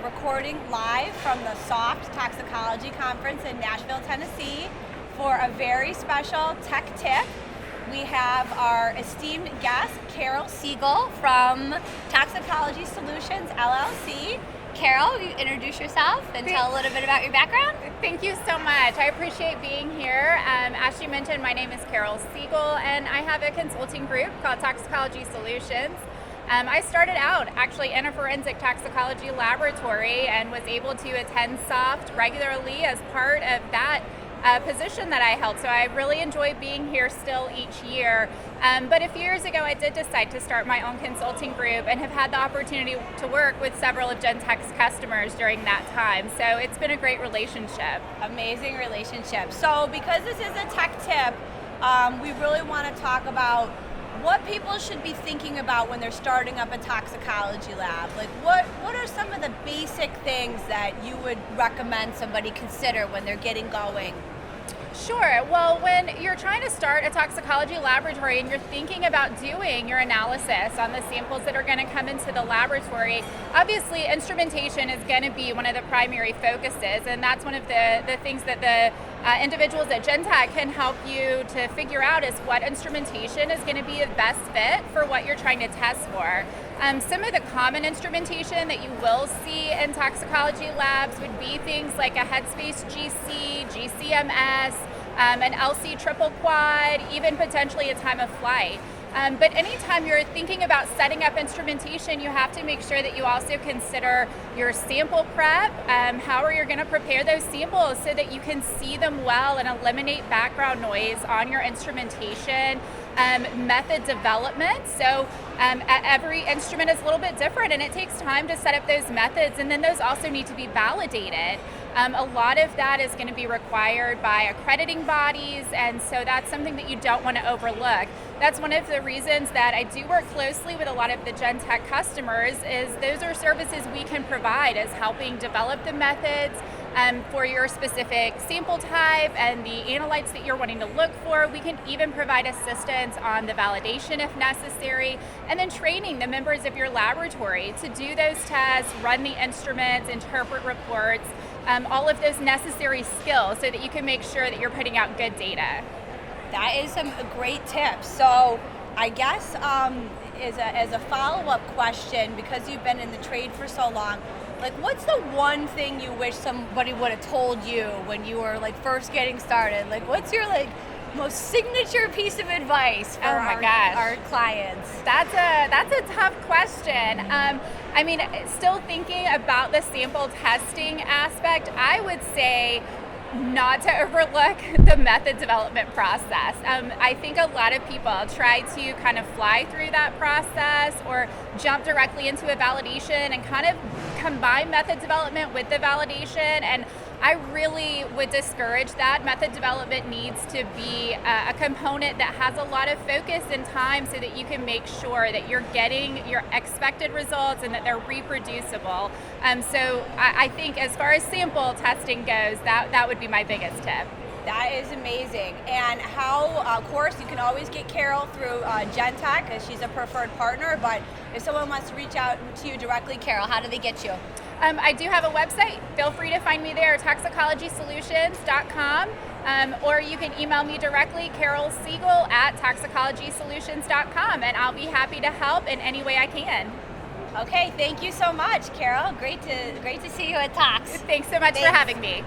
recording live from the SOFT Toxicology Conference in Nashville, Tennessee for a very special tech tip. We have our esteemed guest, Carol Seagle from Toxicology Solutions, LLC. Carol, you introduce yourself and tell a little bit about your background. Thank you so much. I appreciate being here. As you mentioned, my name is Carol Seagle, and I have a consulting group called Toxicology Solutions. I started out actually in a forensic toxicology laboratory and was able to attend SOFT regularly as part of that position that I held. So I really enjoy being here still each year. But a few years ago, I did decide to start my own consulting group and have had the opportunity to work with several of GenTech's customers during that time. So it's been a great relationship. Amazing relationship. So because this is a tech tip, we really want to talk about what people should be thinking about when they're starting up a toxicology lab. Like what are some of the basic things that you would recommend somebody consider when they're getting going? Sure. Well, when you're trying to start a toxicology laboratory and you're thinking about doing your analysis on the samples that are going to come into the laboratory, obviously instrumentation is going to be one of the primary focuses, and that's one of the things that the individuals at GenTech can help you to figure out is what instrumentation is going to be the best fit for what you're trying to test for. Some of the common instrumentation that you will see in toxicology labs would be things like a Headspace GC, GCMS, an LC triple quad, even potentially a time of flight. But anytime you're thinking about setting up instrumentation, you have to make sure that you also consider your sample prep, how are you going to prepare those samples so that you can see them well and eliminate background noise on your instrumentation. Method development. So every instrument is a little bit different and it takes time to set up those methods, and then those also need to be validated. A lot of that is going to be required by accrediting bodies, and so that's something that you don't want to overlook. That's one of the reasons that I do work closely with a lot of the GenTech customers, is those are services we can provide as helping develop the methods for your specific sample type and the analytes that you're wanting to look for. We can even provide assistance on the validation if necessary, and then training the members of your laboratory to do those tests, run the instruments, interpret reports, all of those necessary skills so that you can make sure that you're putting out good data. That is some great tips. So I guess as a follow-up question, because you've been in the trade for so long, like what's the one thing you wish somebody would have told you when you were like first getting started? Like what's your like most signature piece of advice for our clients? That's a tough question. I mean, still thinking about the sample testing aspect, I would say not to overlook the method development process. I think a lot of people try to kind of fly through that process or jump directly into a validation and kind of combine method development with the validation, and I really would discourage that. Method development needs to be a component that has a lot of focus and time so that you can make sure that you're getting your expected results and that they're reproducible. So I think as far as sample testing goes, that would be my biggest tip. That is amazing. And how, of course, you can always get Carol through GenTech, because she's a preferred partner, but if someone wants to reach out to you directly, Carol, how do they get you? I do have a website. Feel free to find me there, toxicologysolutions.com, or you can email me directly, Carol Seagle at toxicologysolutions.com, and I'll be happy to help in any way I can. Okay, thank you so much, Carol. Great to see you at Tox. Thanks so much for having me.